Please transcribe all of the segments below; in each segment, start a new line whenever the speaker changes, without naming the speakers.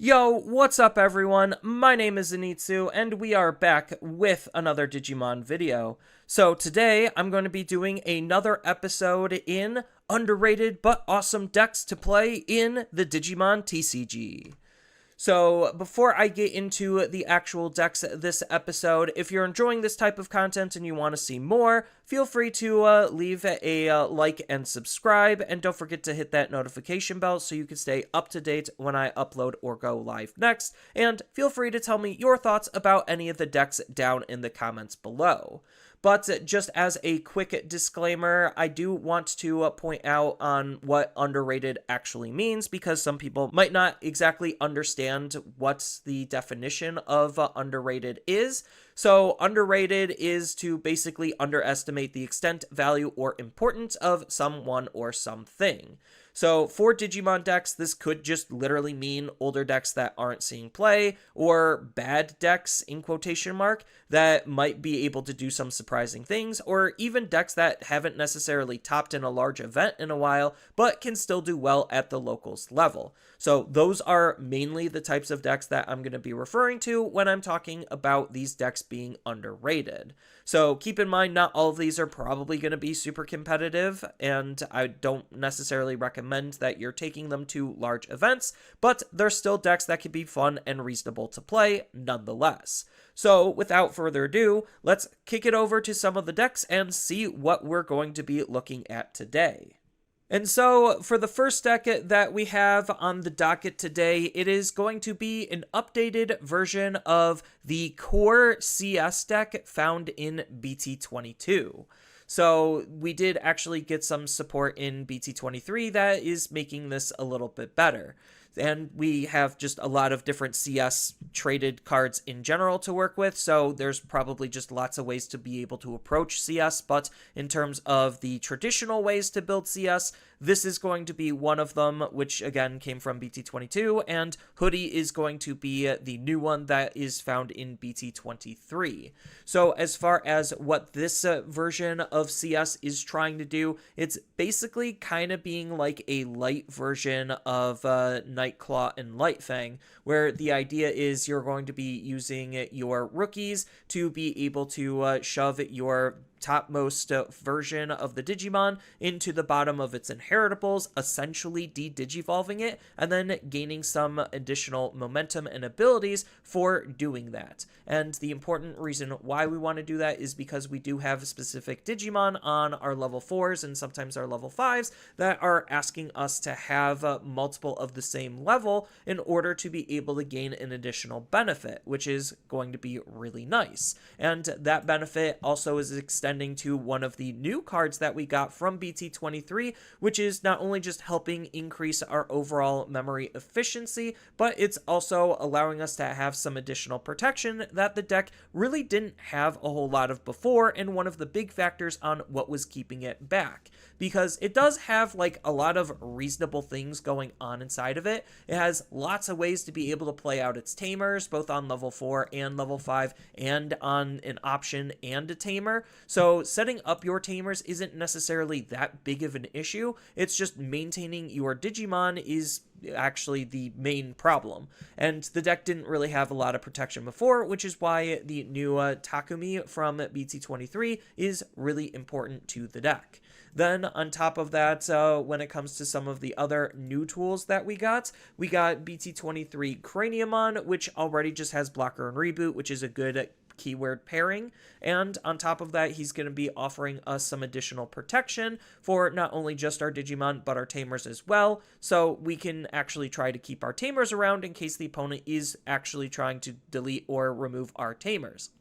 Yo, what's up everyone? My name is Zenitsu, and we are back with another Digimon video. So today, I'm going to be doing another episode in underrated but awesome decks to play in the Digimon TCG. So, before I get into the actual decks this episode, if you're enjoying this type of content and you want to see more, feel free to leave a like and subscribe, and don't forget to hit that notification bell so you can stay up to date when I upload or go live next, and feel free to tell me your thoughts about any of the decks down in the comments below. But just as a quick disclaimer, I do want to point out on what underrated actually means, because some people might not exactly understand what the definition of underrated is. So underrated is to basically underestimate the extent, value, or importance of someone or something. So for Digimon decks, this could just literally mean older decks that aren't seeing play, or bad decks, in quotation mark, that might be able to do some surprising things, or even decks that haven't necessarily topped in a large event in a while, but can still do well at the locals level. So those are mainly the types of decks that I'm going to be referring to when I'm talking about these decks being underrated. So keep in mind, not all of these are probably going to be super competitive, and I don't necessarily recommend that you're taking them to large events, but they're still decks that can be fun and reasonable to play nonetheless. So without further ado, let's kick it over to some of the decks and see what we're going to be looking at today. And so, for the first deck that we have on the docket today, it is going to be an updated version of the core CS deck found in BT22. So, we did actually get some support in BT23 that is making this a little bit better. And we have just a lot of different CS traded cards in general to work with, so there's probably just lots of ways to be able to approach CS, but in terms of the traditional ways to build CS, this is going to be one of them, which again came from BT22, and Hoodie is going to be the new one that is found in BT23. So as far as what this version of CS is trying to do, it's basically kind of being like a light version of Nightclaw and Lightfang, where the idea is you're going to be using your rookies to be able to shove your topmost version of the Digimon into the bottom of its inheritables, essentially de-digivolving it, and then gaining some additional momentum and abilities for doing that. And the important reason why we want to do that is because we do have specific Digimon on our level 4s and sometimes our level 5s that are asking us to have multiple of the same level in order to be able to gain an additional benefit, which is going to be really nice. And that benefit also is extending to one of the new cards that we got from BT23, which is not only just helping increase our overall memory efficiency, but it's also allowing us to have some additional protection that the deck really didn't have a whole lot of before, and one of the big factors on what was keeping it back. Because it does have like a lot of reasonable things going on inside of it. It has lots of ways to be able to play out its tamers, both on level 4 and level 5, and on an option and a tamer. So setting up your tamers isn't necessarily that big of an issue. It's just maintaining your Digimon is actually the main problem. And the deck didn't really have a lot of protection before, which is why the new Takumi from BT23 is really important to the deck. Then, on top of that, when it comes to some of the other new tools that we got BT23 Craniumon, which already just has Blocker and Reboot, which is a good keyword pairing, and on top of that, he's going to be offering us some additional protection for not only just our Digimon, but our tamers as well, so we can actually try to keep our tamers around in case the opponent is actually trying to delete or remove our tamers.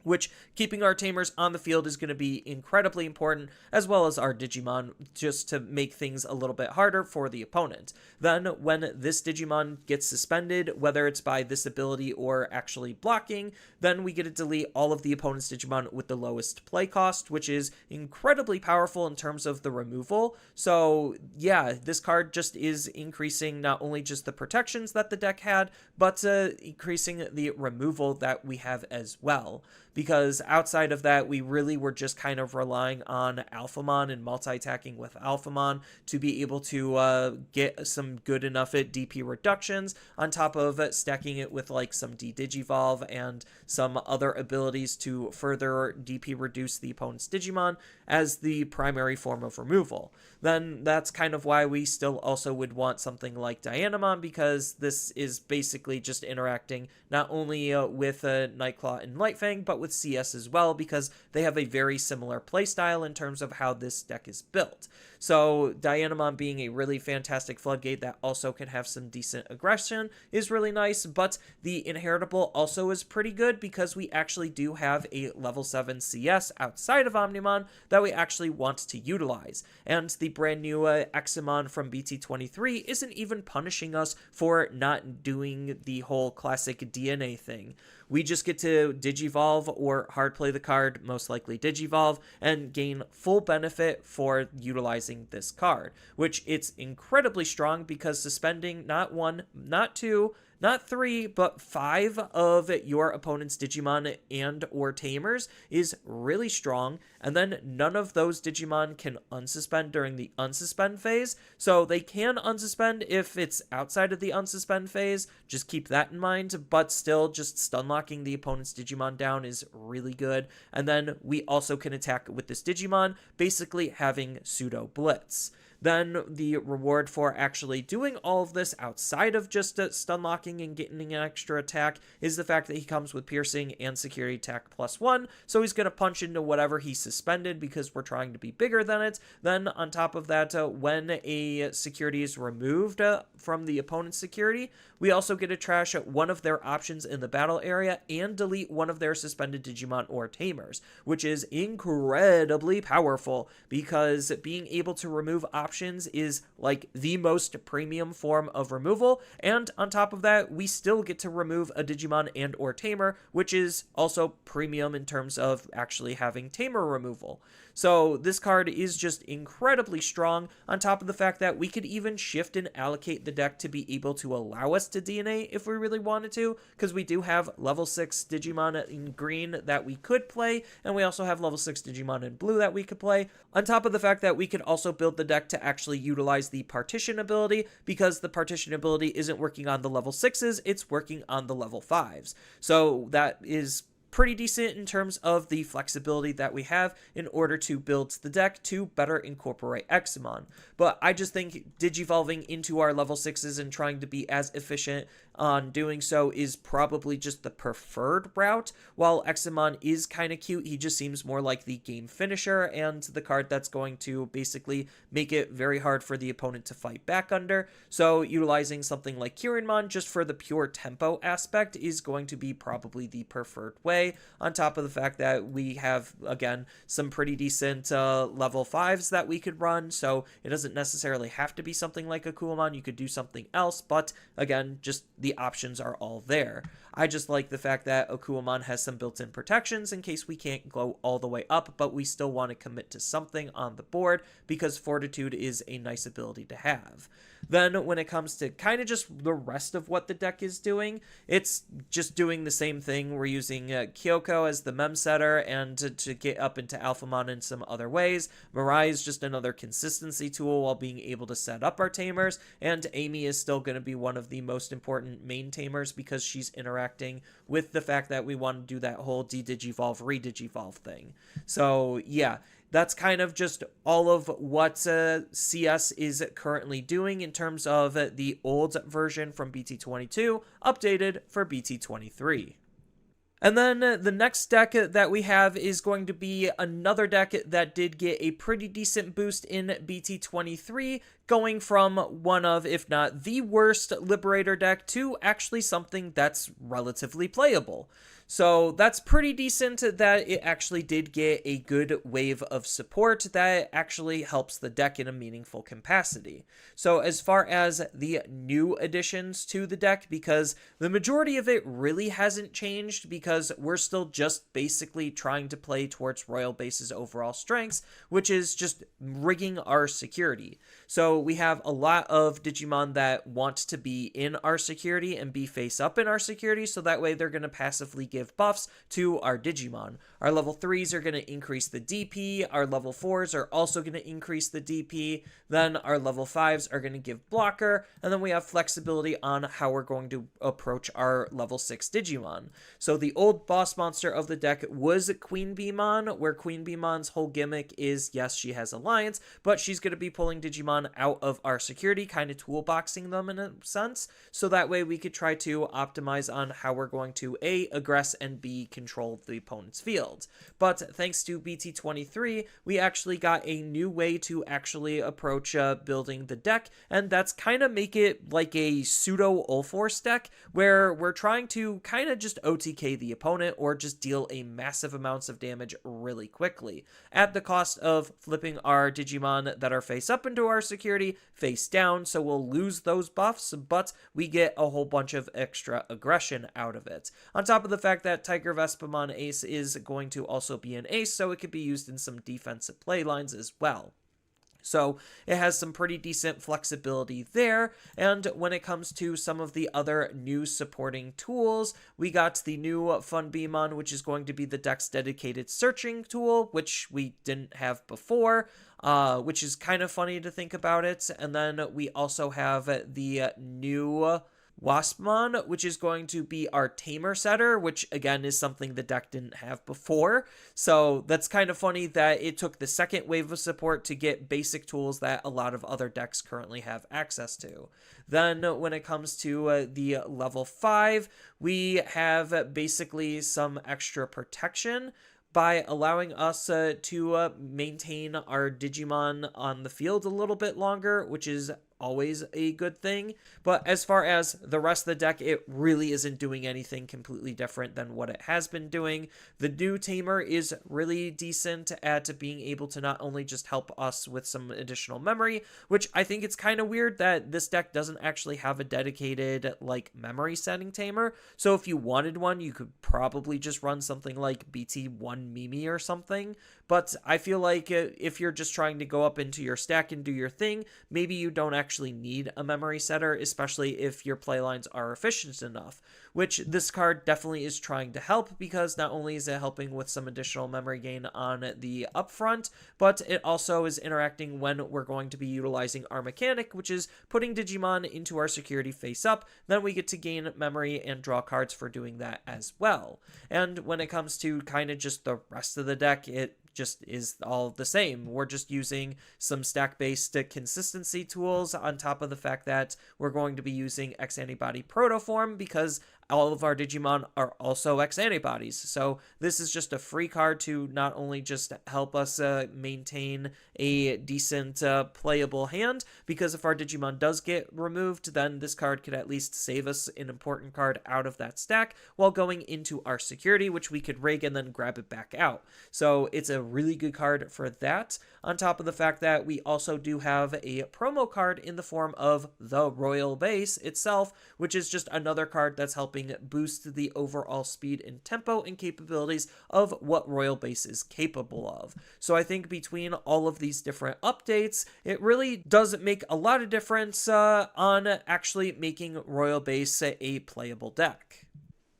Which, keeping our tamers on the field is going to be incredibly important, as well as our Digimon, just to make things a little bit harder for the opponent. Then, when this Digimon gets suspended, whether it's by this ability or actually blocking, then we get to delete all of the opponent's Digimon with the lowest play cost, which is incredibly powerful in terms of the removal. So, yeah, this card just is increasing not only just the protections that the deck had, but increasing the removal that we have as well. because outside of that, we really were just kind of relying on Alphamon and multi-attacking with Alphamon to be able to get some good enough DP reductions, on top of stacking it with like some D-Digivolve and some other abilities to further DP reduce the opponent's Digimon as the primary form of removal. Then that's kind of why we still also would want something like Dianamon, because this is basically just interacting not only with Nightclaw and Lightfang, but with CS as well, because they have a very similar playstyle in terms of how this deck is built. So Dianamon being a really fantastic floodgate that also can have some decent aggression is really nice, but the inheritable also is pretty good because we actually do have a level 7 CS outside of Omnimon that we actually want to utilize. And the brand new Eximon from BT23 isn't even punishing us for not doing the whole classic DNA thing. We just get to Digivolve or hard play the card, most likely Digivolve, and gain full benefit for utilizing this card, which it's incredibly strong because suspending not 1, not 2, not 3, but 5 of your opponent's Digimon and or Tamers is really strong, and then none of those Digimon can unsuspend during the unsuspend phase, so they can unsuspend if it's outside of the unsuspend phase, just keep that in mind, but still just stun locking the opponent's Digimon down is really good, and then we also can attack with this Digimon, basically having pseudo blitz. Then the reward for actually doing all of this outside of just stun locking and getting an extra attack is the fact that he comes with piercing and security attack +1, so he's going to punch into whatever he suspended because we're trying to be bigger than it. Then on top of that, when a security is removed from the opponent's security, we also get to trash one of their options in the battle area and delete one of their suspended Digimon or Tamers, which is incredibly powerful because being able to remove options is like the most premium form of removal, and on top of that, we still get to remove a Digimon and or Tamer, which is also premium in terms of actually having Tamer removal. So this card is just incredibly strong, on top of the fact that we could even shift and allocate the deck to be able to allow us to DNA if we really wanted to, because we do have level 6 Digimon in green that we could play, and we also have level 6 Digimon in blue that we could play, on top of the fact that we could also build the deck to actually utilize the partition ability, because the partition ability isn't working on the level 6s, it's working on the level 5s. So that is pretty decent in terms of the flexibility that we have in order to build the deck to better incorporate Eximon. But I just think digivolving into our level 6s and trying to be as efficient on doing so is probably just the preferred route. While Eximon is kind of cute, he just seems more like the game finisher and the card that's going to basically make it very hard for the opponent to fight back under. So utilizing something like Kirinmon just for the pure tempo aspect is going to be probably the preferred way, on top of the fact that we have, again, some pretty decent level 5s that we could run, so it doesn't necessarily have to be something like a Kuomon. You could do something else, but again, just the options are all there. I just like the fact that Akuamon has some built-in protections in case we can't go all the way up, but we still want to commit to something on the board because Fortitude is a nice ability to have. Then when it comes to kind of just the rest of what the deck is doing, it's just doing the same thing. We're using Kyoko as the mem setter and to get up into Alphamon in some other ways. Mirai is just another consistency tool while being able to set up our tamers, and Amy is still going to be one of the most important main tamers because she's interacting with the fact that we want to do that whole de-digivolve, re-digivolve thing. So yeah, that's kind of just all of what CS is currently doing in terms of the old version from BT22 updated for BT23. And then the next deck that we have is going to be another deck that did get a pretty decent boost in BT23, going from one of, if not the worst Liberator deck to actually something that's relatively playable. So that's pretty decent that it actually did get a good wave of support that actually helps the deck in a meaningful capacity. So as far as the new additions to the deck, because the majority of it really hasn't changed because we're still just basically trying to play towards Royal Base's overall strengths, which is just rigging our security. So we have a lot of Digimon that want to be in our security and be face up in our security, so that way they're going to passively give buffs to our Digimon. Our level 3s are going to increase the DP, our level 4s are also going to increase the DP, then our level 5s are going to give blocker, and then we have flexibility on how we're going to approach our level 6 Digimon. So the old boss monster of the deck was Queen Beemon, where Queen Beemon's whole gimmick is, yes, she has Alliance, but she's going to be pulling Digimon out of our security, kind of toolboxing them in a sense, so that way we could try to optimize on how we're going to A, aggress, and B, control the opponent's field. But thanks to BT23, we actually got a new way to actually approach building the deck, and that's kind of make it like a pseudo Ulforce deck, where we're trying to kind of just OTK the opponent or just deal a massive amounts of damage really quickly, at the cost of flipping our Digimon that are face up into our security face down, so we'll lose those buffs, but we get a whole bunch of extra aggression out of it. On top of the fact that Tiger Vespamon Ace is going to also be an ace, so it could be used in some defensive play lines as well. So it has some pretty decent flexibility there. And when it comes to some of the other new supporting tools, we got the new Fun Beemon, which is going to be the deck's dedicated searching tool, which we didn't have before, which is kind of funny to think about it. And then we also have the new Waspmon, which is going to be our Tamer setter, which again is something the deck didn't have before. So that's kind of funny that it took the second wave of support to get basic tools that a lot of other decks currently have access to. Then when it comes to the level 5, we have basically some extra protection by allowing us to maintain our Digimon on the field a little bit longer, which is always a good thing. But as far as the rest of the deck, it really isn't doing anything completely different than what it has been doing. The new Tamer is really decent at being able to not only just help us with some additional memory, which I think it's kind of weird that this deck doesn't actually have a dedicated like memory setting Tamer. So if you wanted one, you could probably just run something like BT1 Mimi or something. But I feel like if you're just trying to go up into your stack and do your thing, maybe you don't actually need a memory setter, especially if your playlines are efficient enough, which this card definitely is trying to help, because not only is it helping with some additional memory gain on the upfront, but it also is interacting when we're going to be utilizing our mechanic, which is putting Digimon into our security face up. Then we get to gain memory and draw cards for doing that as well. And when it comes to kind of just the rest of the deck, it just is all the same. We're just using some stack-based consistency tools on top of the fact that we're going to be using X-Antibody Protoform, because all of our Digimon are also X-Antibodies. So this is just a free card to not only just help us maintain a decent playable hand, because if our Digimon does get removed, then this card could at least save us an important card out of that stack while going into our security, which we could rig and then grab it back out. So it's a really good card for that, on top of the fact that we also do have a promo card in the form of the Royal Base itself, which is just another card that's helping boost the overall speed and tempo and capabilities of what Royal Base is capable of. So I think between all of these different updates, it really does make a lot of difference on actually making Royal Base a playable deck.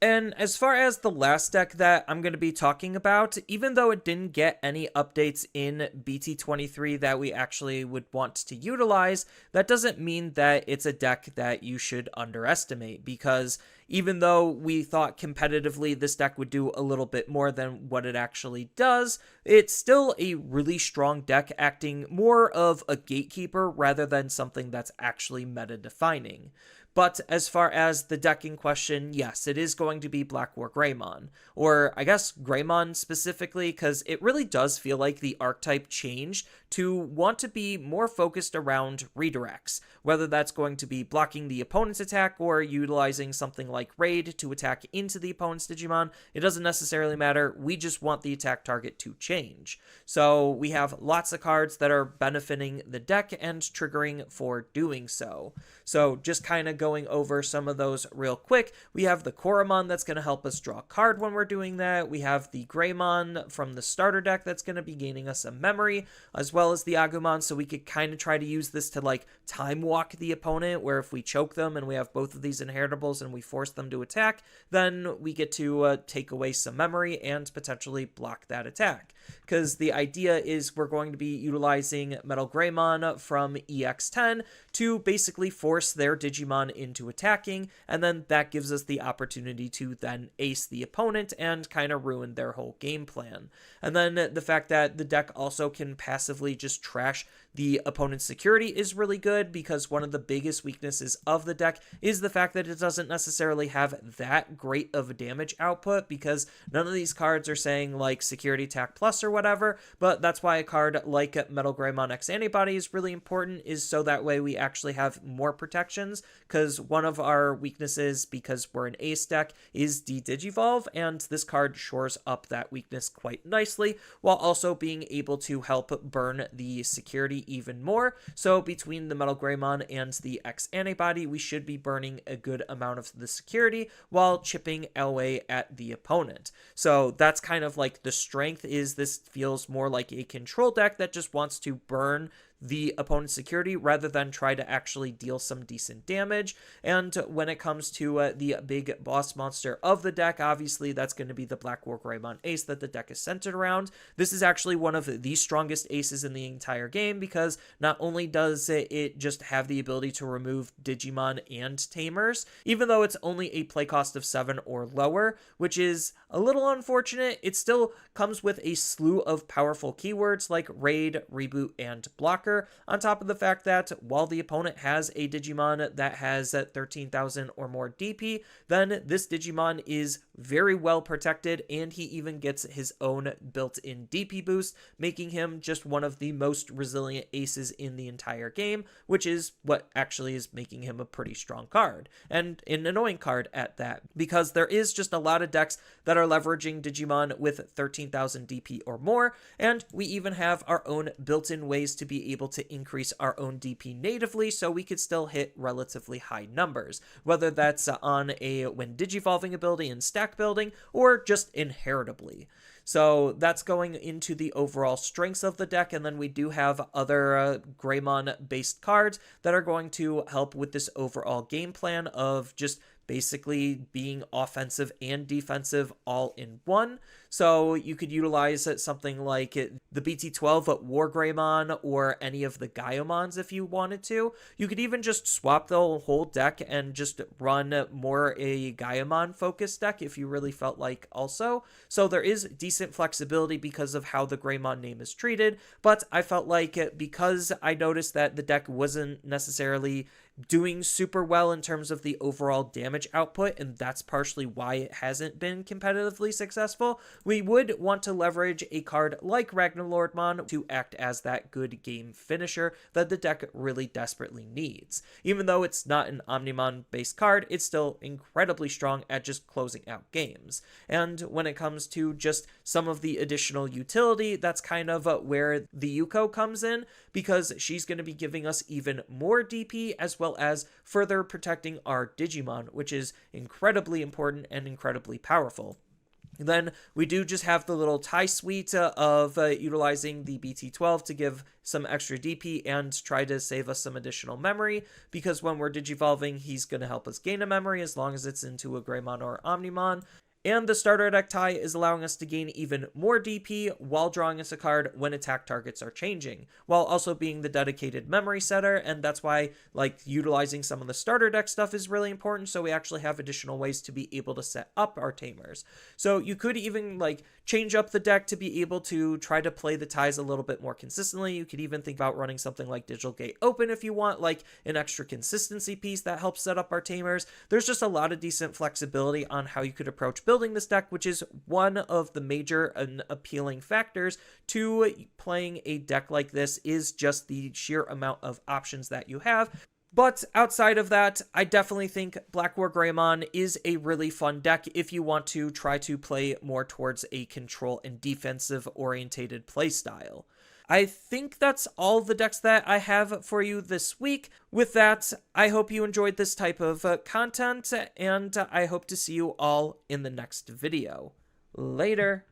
And as far as the last deck that I'm going to be talking about, even though it didn't get any updates in BT23 that we actually would want to utilize, that doesn't mean that it's a deck that you should underestimate, because even though we thought competitively this deck would do a little bit more than what it actually does, it's still a really strong deck, acting more of a gatekeeper rather than something that's actually meta-defining. But as far as the deck in question, yes, it is going to be Black War Greymon. Or I guess Greymon specifically, because it really does feel like the archetype changed to want to be more focused around redirects. Whether that's going to be blocking the opponent's attack or utilizing something like Raid to attack into the opponent's Digimon, it doesn't necessarily matter. We just want the attack target to change. So we have lots of cards that are benefiting the deck and triggering for doing so. So just kind of going over some of those real quick, we have the Koromon that's going to help us draw a card when we're doing that. We have the Greymon from the starter deck that's going to be gaining us some memory, as well as the Agumon, so we could kind of try to use this to like time walk the opponent, where if we choke them and we have both of these inheritables and we force them to attack, then we get to take away some memory and potentially block that attack. Because the idea is we're going to be utilizing Metal Greymon from EX10 to basically force their Digimon into attacking, and then that gives us the opportunity to then ace the opponent and kind of ruin their whole game plan. And then the fact that the deck also can passively just trash the opponent's security is really good, because one of the biggest weaknesses of the deck is the fact that it doesn't necessarily have that great of a damage output, because none of these cards are saying like security attack plus or whatever, but that's why a card like Metal Greymon X Antibody is really important, is so that way we actually have more protections, because one of our weaknesses, because we're an ace deck, is de-digivolve, and this card shores up that weakness quite nicely, while also being able to help burn the security even more. So between the Metal Greymon and the X Antibody, we should be burning a good amount of the security while chipping away at the opponent. So that's kind of like the strength, is this feels more like a control deck that just wants to burn the opponent's security rather than try to actually deal some decent damage. And when it comes to the big boss monster of the deck, obviously that's going to be the Black War Greymon ace that the deck is centered around. This is actually one of the strongest aces in the entire game, because not only does it just have the ability to remove Digimon and Tamers, even though it's only a play cost of 7 or lower, which is a little unfortunate, it still comes with a slew of powerful keywords like raid, reboot, and blocker, on top of the fact that while the opponent has a Digimon that has 13,000 or more DP, then this Digimon is very well protected, and he even gets his own built-in DP boost, making him just one of the most resilient aces in the entire game, which is what actually is making him a pretty strong card, and an annoying card at that, because there is just a lot of decks that are leveraging Digimon with 13,000 DP or more, and we even have our own built-in ways to be able to increase our own DP natively, so we could still hit relatively high numbers, whether that's on a when digivolving ability and stack building, or just inheritably. So that's going into the overall strengths of the deck, and then we do have other Greymon-based cards that are going to help with this overall game plan of just basically being offensive and defensive all in one. So you could utilize something like the BT12 War Greymon or any of the Gaiomons if you wanted to. You could even just swap the whole deck and just run more a Gaiomon focused deck if you really felt like also. So there is decent flexibility because of how the Greymon name is treated, but I felt like because I noticed that the deck wasn't necessarily doing super well in terms of the overall damage output, and that's partially why it hasn't been competitively successful, we would want to leverage a card like Ragnarlordmon to act as that good game finisher that the deck really desperately needs. Even though it's not an Omnimon-based card, it's still incredibly strong at just closing out games. And when it comes to just some of the additional utility, that's kind of where the Yuko comes in, because she's going to be giving us even more DP as well as further protecting our Digimon, which is incredibly important and incredibly powerful. Then we do just have the little tie suite of utilizing the BT12 to give some extra DP and try to save us some additional memory, because when we're digivolving, he's going to help us gain a memory as long as it's into a Greymon or Omnimon. And the starter deck tie is allowing us to gain even more DP while drawing us a card when attack targets are changing, while also being the dedicated memory setter, and that's why like utilizing some of the starter deck stuff is really important, so we actually have additional ways to be able to set up our tamers. So you could even like change up the deck to be able to try to play the ties a little bit more consistently. You could even think about running something like Digital Gate Open if you want like an extra consistency piece that helps set up our tamers. There's just a lot of decent flexibility on how you could approach building this deck, which is one of the major and appealing factors to playing a deck like this, is just the sheer amount of options that you have. But outside of that, I definitely think Black War Greymon is a really fun deck if you want to try to play more towards a control and defensive orientated playstyle. I think that's all the decks that I have for you this week. With that, I hope you enjoyed this type of content, and I hope to see you all in the next video. Later.